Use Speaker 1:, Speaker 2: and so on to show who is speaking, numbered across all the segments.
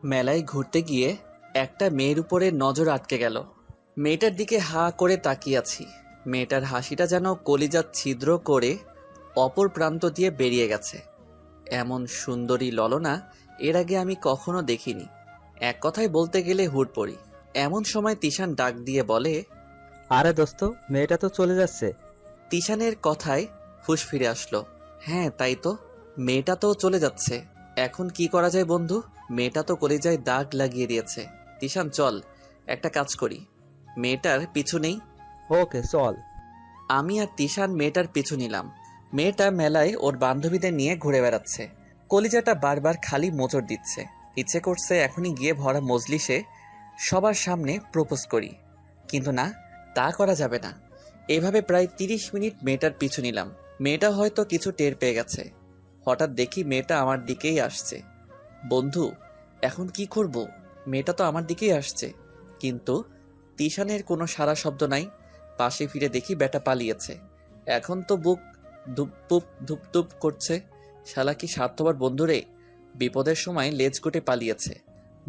Speaker 1: মেলায় ঘুরতে গিয়ে একটা মেয়ের উপরে নজর আটকে গেল। মেয়েটার দিকে হা করে তাকিয়ে আছি। মেয়েটার হাসিটা যেন কলিজা ছিদ্র করে অপর প্রান্ত দিয়ে বেরিয়ে গেছে। এমন সুন্দরী ললনা এর আগে আমি কখনো দেখিনি। এক কথায় বলতে গেলে হুড়পড়ি। এমন সময় তিশান ডাক দিয়ে বলে,
Speaker 2: আরে দোস্ত, মেয়েটা তো চলে যাচ্ছে।
Speaker 1: তিশানের কথায় হুঁশ ফিরে আসলো। হ্যাঁ তাই তো, মেয়েটা তো চলে যাচ্ছে। এখন কি করা যায় বন্ধু? মেয়েটা তো কলিজায় দাগ লাগিয়ে দিয়েছে। তিশান চল একটা কাজ করি, মেয়েটার পিছু নেই।
Speaker 2: ওকে চল।
Speaker 1: আমি আর তিশান মেয়েটার পিছু নিলাম। মেয়েটা মেলায় ওর বান্ধবীদের নিয়ে ঘুরে বেড়াচ্ছে। কলিজাটা বারবার খালি মোচড় দিচ্ছে। ইচ্ছে করছে এখনই গিয়ে ভরা মজলিসে সবার সামনে প্রপোজ করি, কিন্তু না, তা করা যাবে না। এভাবে প্রায় 30 মিনিট মেয়েটার পিছু নিলাম। মেয়েটা হয়তো কিছু টের পেয়ে গেছে। হঠাৎ দেখি মেয়েটা আমার দিকেই আসছে। বন্ধু, এখন কি করব? মেয়েটা তো আমার দিকেই আসছে, কিন্তু তিশানের কোনো সাড়া শব্দ নাই। পাশে ফিরে দেখি বেটা পালিয়েছে। এখন তো বুক ধুপপুপ ধুপধুপ করছে। শালা কি স্বার্থপর বন্ধুরে, বিপদের সময় লেজ গুটে পালিয়েছে।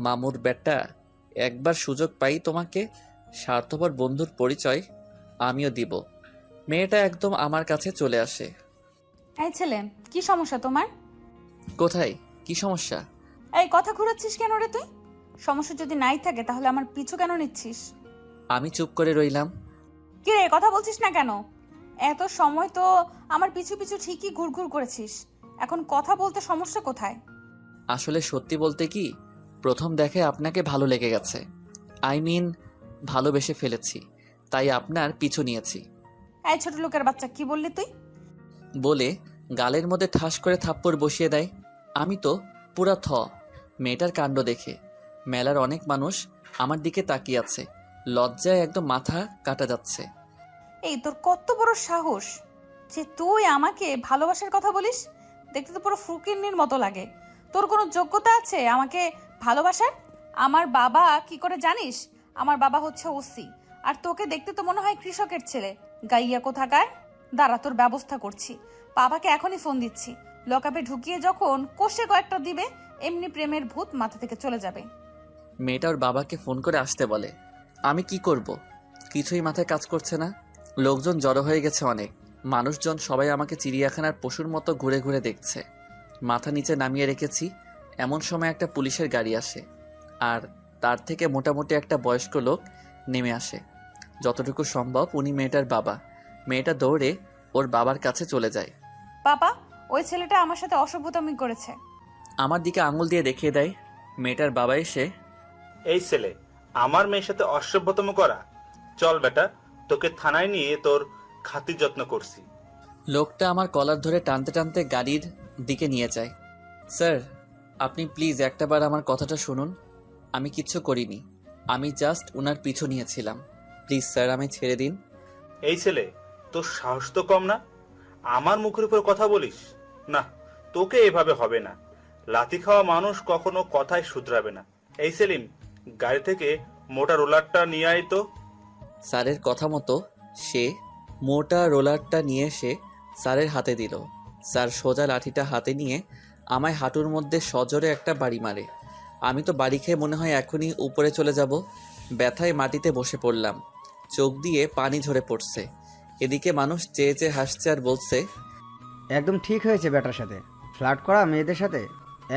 Speaker 1: মামুর বেটা, একবার সুযোগ পাই তোমাকে স্বার্থপর বন্ধুর পরিচয় আমিও দিব। মেয়েটা একদম আমার কাছে চলে আসে।
Speaker 3: এই ছেলে, কি সমস্যা তোমার?
Speaker 1: কোথায় কি সমস্যা?
Speaker 3: এই কথা ঘুরাচ্ছিস কেন রে তুই? সমস্যা যদি নাই থাকে তাহলে আমার পিছু কেন নিচ্ছিস?
Speaker 1: আমি চুপ করে রইলাম।
Speaker 3: কি রে, কথা বলছিস না কেন? এত সময় তো আমার পিছু পিছু ঠিকই ঘুরঘুর করেছিস, এখন কথা বলতে সমস্যা কোথায়?
Speaker 1: আসলে সত্যি বলতে কি, প্রথম দেখে আপনাকে ভালো লেগে গেছে। আই মিন, ভালোবেসে ফেলেছি, তাই আপনার পিছু নিয়েছি।
Speaker 3: এই ছোট লোকের বাচ্চা, কি বললি তুই?
Speaker 1: বলে গালের মধ্যে ঠাস করে থাপ্পড় বসিয়ে দেয়। আমি তো পুরা মেয়েটার কাণ্ড দেখে। মেলার অনেক মানুষ আমার দিকে তাকিয়ে আছে। লজ্জায় একদম মাথা কাটা যাচ্ছে।
Speaker 3: এই তোর কত বড় সাহস যে তুই আমাকে ভালোবাসার কথা বলিস? দেখতে তো পুরো ফকিন্নির মতো লাগে। তোর কোনো যোগ্যতা আছে আমাকে ভালোবাসার? আমার বাবা কি করে জানিস? আমার বাবা হচ্ছে ওসি, আর তোকে দেখতে তো মনে হয় কৃষকের ছেলে। গাইয়া কোথাকার! দাঁড়া, তোর ব্যবস্থা করছি। বাবাকে এখনই ফোন দিচ্ছি। লকআপে ঢুকিয়ে যখন কষে কয়েকটা দিবে, এমনি প্রেমের ভূত মাথা থেকে চলে যাবে।
Speaker 1: মেয়েটা ওর বাবাকে ফোন করে আসতে বলে। আমি কি করব? কিছুই মাথায় কাজ করছে না। লোকজন জড়ো হয়ে গেছে অনেক। মানুষজন সবাই আমাকে চিড়িয়াখানার পশুর মতো ঘুরে ঘুরে দেখছে। মাথা নিচে নামিয়ে রেখেছি। এমন সময় একটা পুলিশের গাড়ি আসে, আর তার থেকে মোটামুটি একটা বয়স্ক লোক নেমে আসে। যতটুকু সম্ভব উনি মেয়েটার বাবা। মেয়েটা দৌড়ে ওর বাবার কাছে চলে যায়।
Speaker 3: বাবা, ওই ছেলেটা আমার সাথে অসভ্যতামি করেছে।
Speaker 1: আমার দিকে আঙুল দিয়ে দেখিয়ে দেয়। মেয়েটার বাবা এসে,
Speaker 4: এই ছেলে আমার মেয়ের সাথে অসভ্যতম করা? চল বেটা, তোকে থানায় নিয়ে তোর খাতির যত্ন করছি।
Speaker 1: লোকটা আমার কলার ধরে টানতে টানতে গাড়ির দিকে নিয়ে যায়। স্যার, আপনি প্লিজ একটাবার আমার কথাটা শুনুন। আমি কিচ্ছু করিনি, আমি জাস্ট ওনার পিছু নিয়েছিলাম। প্লিজ স্যার, আমি ছেড়ে দিন।
Speaker 4: এই ছেলে, তোর সাহস তো কম না? আমার মুখের উপর কথা বলিস? না, তোকে এভাবে হবে না। লাথি খাওয়া মানুষ কখনো কথায় শুধরাবে না। এই সেলিম, গাড়ি থেকে মোটা রোলারটা নিয়ে আয় তো।
Speaker 1: স্যারের কথা মতো সে মোটা রোলারটা নিয়ে এসে স্যারের হাতে দিল। স্যার সোজা লাঠিটা হাতে নিয়ে আমায় হাঁটুর মধ্যে সজোরে একটা বাড়ি মারে। আমি তো বাড়ি খেয়ে মনে হয় এখনই উপরে চলে যাব। ব্যথায় মাটিতে বসে পড়লাম। চোখ দিয়ে পানি ঝরে পড়ছে। এদিকে মানুষ চেয়ে চেয়ে হাসছে আর বলছে,
Speaker 5: একদম ঠিক হয়েছে বেটার সাথে ফ্লার্ট করা। মেয়েদের সাথে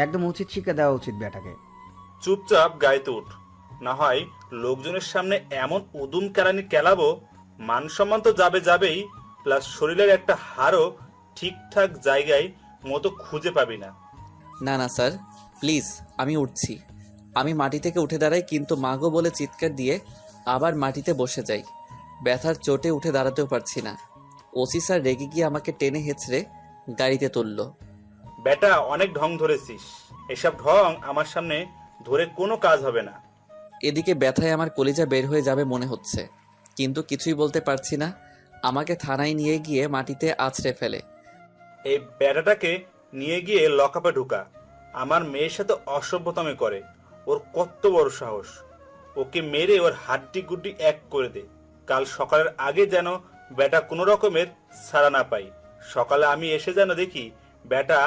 Speaker 5: একদম উচিত শিক্ষা দেওয়া উচিত বেটাকে।
Speaker 4: চুপচাপ গাড়িতে উঠ, না হয় লোকজনের সামনে এমন উদুম কেরানি কেলাবো, মান সম্মান তো যাবে যাবেই, প্লাস শরীরের একটা হাড়ও ঠিকঠাক জায়গায় মতো খুঁজে পাবি না।
Speaker 1: না না স্যার, প্লিজ আমি উঠছি। আমি মাটি থেকে উঠে দাঁড়াই, কিন্তু মাগো বলে চিৎকার দিয়ে আবার মাটিতে বসে যাই। ব্যথার চোটে উঠে দাঁড়াতেও পারছি না। ওসি স্যার রেগে গিয়ে আমাকে টেনে হেঁচড়ে গাড়িতে তুলল।
Speaker 4: বেটা, অনেক ঢং ধরেছিস। এসব ঢং আমার সামনে ধরে কোনো কাজ হবে না।
Speaker 1: এদিকে ব্যথায় আমার কলিজা বের হয়ে যাবে মনে হচ্ছে, কিন্তু কিছুই বলতে পারছি না। আমাকে থানায় নিয়ে গিয়ে মাটিতে আছড়ে ফেলে।
Speaker 4: এই বেটাটাকে নিয়ে গিয়ে লকআপে ঢুকা। আমার মেয়ের সাথে অসভ্যতামি করে, ওর কত বড় সাহস! ওকে মেরে ওর হাড্ডি গুড্ডি এক করে দে। কাল সকালের আগে যেন বেটা কোনো রকমের ছাড়া না পাই। সকালে আমি এসে যেন দেখি বেটা